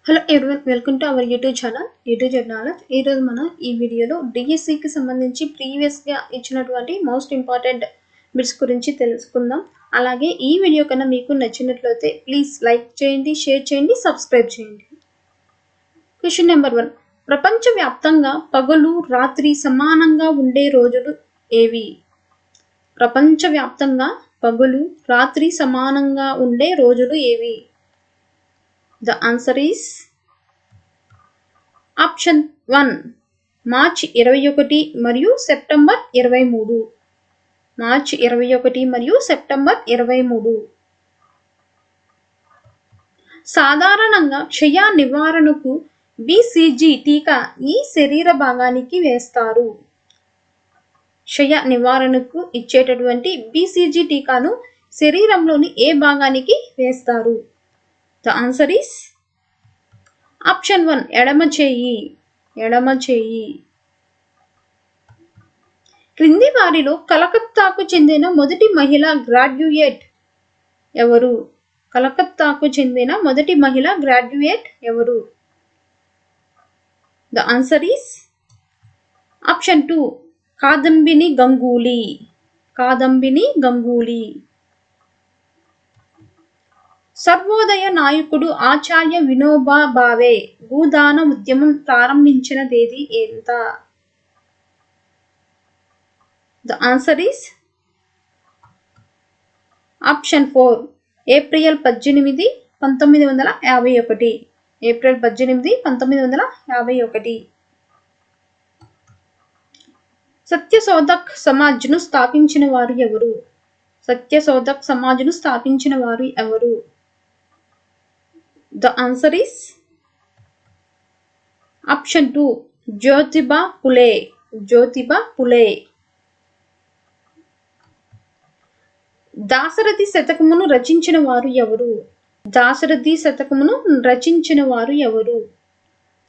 Hello everyone, welcome to our YouTube channel. ఈరోజు మనం ఈ వీడియోలో డిఎస్సికి సంబంధించి ప్రీవియస్గా ఇచ్చినటువంటి మోస్ట్ ఇంపార్టెంట్ బిట్స్ గురించి తెలుసుకుందాం. అలాగే ఈ వీడియో కన్నా మీకు నచ్చినట్లయితే ప్లీజ్ లైక్ చేయండి, షేర్ చేయండి, సబ్స్క్రైబ్ చేయండి. Question number 1. ప్రపంచవ్యాప్తంగా పగలు రాత్రి సమానంగా ఉండే రోజులు ఏవి? ప్రపంచవ్యాప్తంగా పగలు రాత్రి సమానంగా ఉండే రోజులు ఏవి? The answer is option 1. మార్చి 21 మరియు సెప్టెంబర్ 23. మార్చి 21 మరియు సెప్టెంబర్ 23. సాధారణంగా క్షయ నివారణకు BCG టీకా ఈ శరీర భాగానికి వేస్తారు. క్షయ నివారణకు ఇచ్చేటటువంటి BCG టీకాను శరీరంలోని ఏ భాగానికి వేస్తారు? The answer is option 1. ఎడమ చేయి. క్రింది వారిలో కలకత్తాకు చెందిన మొదటి మహిళా గ్రాడ్యుయేట్ ఎవరు? కలకత్తాకు చెందిన మొదటి మహిళా గ్రాడ్యుయేట్ ఎవరు? The answer is option 2. Kadambini Ganguly. Sarvodaya నాయకుడు ఆచార్య వినోబా భావే భూదాన ఉద్యమం ప్రారంభించిన తేదీ ఎంత? The answer is option 4. April 18, 1951. April 18, 1951. Satyashodhak సమాజ్ను స్థాపించిన వారు ఎవరు? The answer is option 2. Jyotiba Phule. Dasarathi శతకమును రచించిన వారు ఎవరు?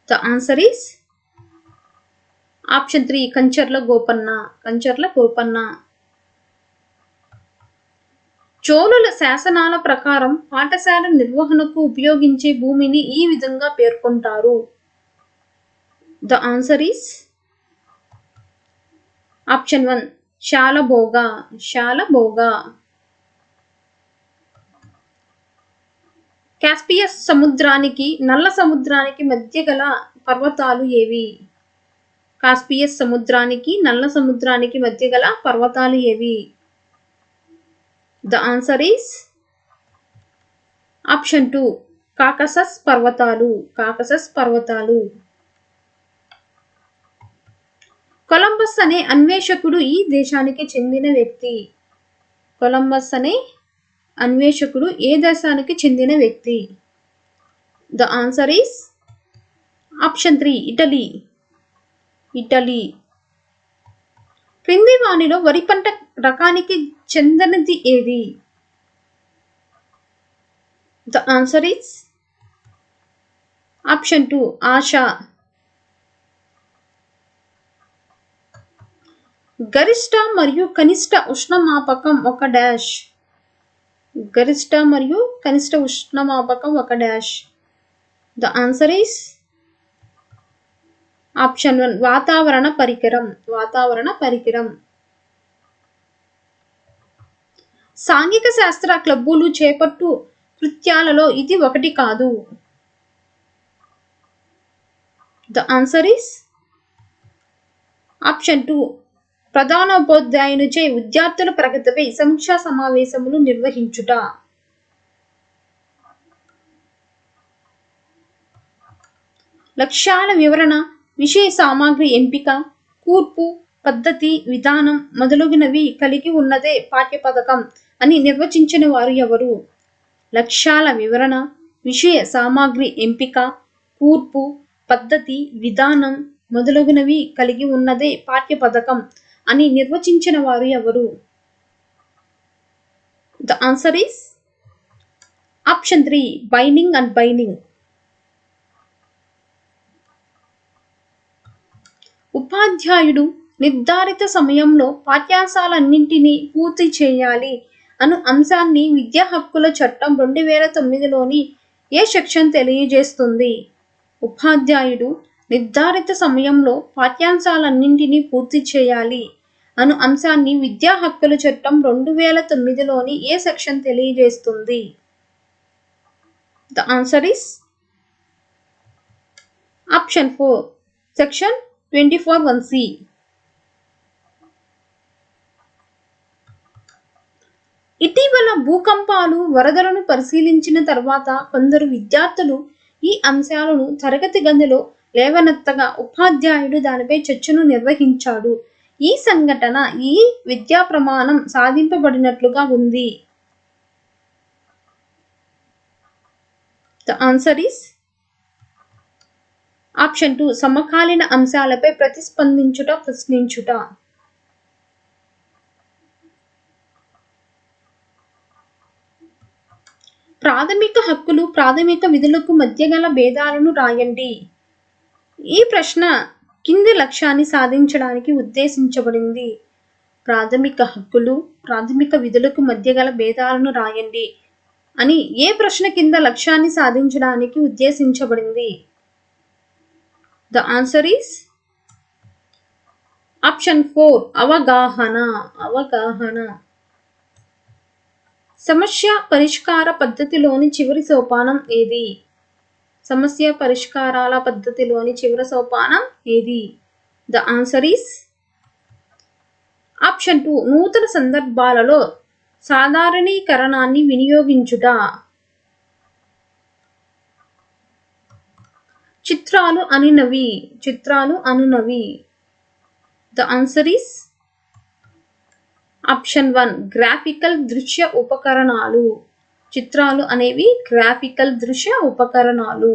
The answer is option 3. Kancharla Gopanna. చోళుల శాసనాల ప్రకారం పాఠశాల నిర్వహణకు ఉపయోగించే భూమిని ఈ విధంగా పేర్కొంటారు. The answer is option 1. శాలబోగా. కాస్పియస్ సముద్రానికి నల్ల సముద్రానికి మధ్య గల పర్వతాలు ఏవి? కాస్పియస్ సముద్రానికి నల్ల సముద్రానికి మధ్య గల పర్వతాలు ఏవి? The answer is option 2. Caucasus పర్వతాలు. కొలంబస్ అనే అన్వేషకుడు ఏ దేశానికి చెందిన వ్యక్తి? The answer is option 3. Italy. క్రింది వానిలో వరి పంట రకానికి చెందినది ఏది? The answer is option 2. ASHA. గరిష్ట మరియు కనిష్ట ఉష్ణమాపకం ఒక dash. The answer is option 1. వాతావరణ పరికరం. సాంఘిక శాస్త్ర క్లబ్బులు చేపట్టు కృత్యాలలో ఇది ఒకటి కాదు. The answer is option 2. ప్రధానోపాధ్యాయునిచే విద్యార్థుల ప్రగతిపై సమీక్షా సమావేశములు నిర్వహించుట. లక్ష్యాల వివరణ, విషయ సామాగ్రి ఎంపిక, కూర్పు, పద్ధతి, విధానం మొదలగునవి కలిగి ఉన్నదే పాఠ్యపథకం అని నిర్వచించిన వారు ఎవరు? లక్ష్యాల వివరణ, విషయ సామాగ్రి ఎంపిక, కూర్పు, పద్ధతి, విధానం మొదలగునవి కలిగి ఉన్నదే పాఠ్యపథకం అని నిర్వచించిన వారు ఎవరు? The answer is option 3. Binding. ఉపాధ్యాయుడు నిర్ధారిత సమయంలో పాఠ్యాంశాలన్నింటినీ పూర్తి చేయాలి అను అంశాన్ని విద్యా హక్కుల చట్టం 2009లోని ఏ సెక్షన్ తెలియజేస్తుంది? ఉపాధ్యాయుడు నిర్ధారిత సమయంలో పాఠ్యాంశాలన్నింటినీ పూర్తి చేయాలి అను అంశాన్ని విద్యా హక్కుల చట్టం 2009లోని ఏ సెక్షన్ తెలియజేస్తుంది? The answer is option 4 section 24(1)(c). ఇటీవల భూకంపాలు, వరదలను పరిశీలించిన తర్వాత కొందరు విద్యార్థులు ఈ అంశాలను తరగతి గదిలో లేవనెత్తగా ఉపాధ్యాయుడు దానిపై చర్చను నిర్వహించాడు. ఈ సంఘటన ఈ విద్యా ప్రమాణం సాధింపబడినట్లుగా ఉంది. ద ఆన్సర్ ఇస్ ఆప్షన్ 2 సమకాలీన అంశాలపై ప్రతిస్పందించుట, ప్రశ్నించుట. ప్రాథమిక హక్కులు, ప్రాథమిక విధులకు మధ్య గల భేదాలను రాయండి. ఈ ప్రశ్న కింది లక్ష్యాన్ని సాధించడానికి ఉద్దేశించబడింది. ప్రాథమిక హక్కులు, ప్రాథమిక విధులకు మధ్య గల భేదాలను రాయండి అని ఏ ప్రశ్న కింద లక్ష్యాన్ని సాధించడానికి ఉద్దేశించబడింది? ద ఆన్సర్ ఈస్ ఆప్షన్ 4 అవగాహన. అవగాహన. సమస్య పరిష్కార పద్ధతిలోని చివరి సోపానం ఏది? సమస్య పరిష్కారాల పద్ధతిలోని చివరి సోపానం ఏది? ద ఆన్సర్ ఈస్ ఆప్షన్ 2 నూతన సందర్భాలలో సాధారణీకరణాన్ని వినియోగించుట. చిత్రాలు అనునవి. చిత్రాలు అనునవి. The answer is option 1 graphical దృశ్య ఉపకరణాలు. చిత్రాలు అనేవి గ్రాఫికల్ దృశ్య ఉపకరణాలు.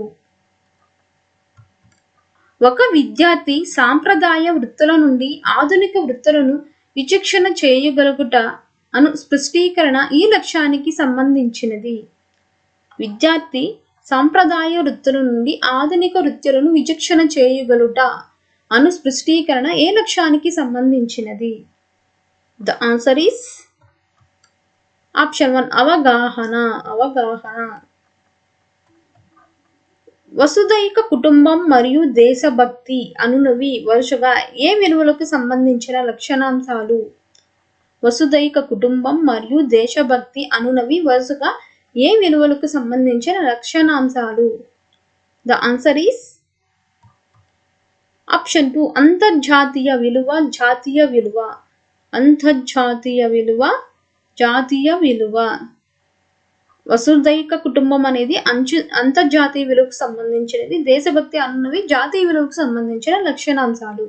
ఒక విద్యార్థి సాంప్రదాయ వృత్తుల నుండి ఆధునిక వృత్తులను విచక్షణ చేయగలుగుట అను స్పష్టీకరణ ఈ లక్ష్యానికి సంబంధించినది. విద్యార్థి సాంప్రదాయ వృత్తుల నుండి ఆధునిక వృత్తులను విచక్షణ చేయగలుగుట అను స్పష్టీకరణ ఏ లక్ష్యానికి సంబంధించినది? ద ఆన్సర్ ఈస్ ఆప్షన్ 1 అవగాహన. అవగాహన. వసుదైక కుటుంబం మరియు దేశభక్తి అనునవి వరుసగా ఏ విలువలకు సంబంధించిన లక్షణాంశాలు? వసుదైక కుటుంబం మరియు దేశభక్తి అనునవి వరుసగా ఏ విలువలకు సంబంధించిన లక్షణాంశాలు? ద ఆన్సర్ ఈస్ ఆప్షన్ 2 అంతర్జాతీయ విలువ, జాతీయ విలువ. అంతర్జాతీయ విలువ, జాతీయ విలువ. వసుదైక కుటుంబం అనేది అంతర్జాతీయ విలువకు సంబంధించినది. దేశభక్తి అన్నవి జాతీయ విలువకు సంబంధించిన లక్షణాంశాలు.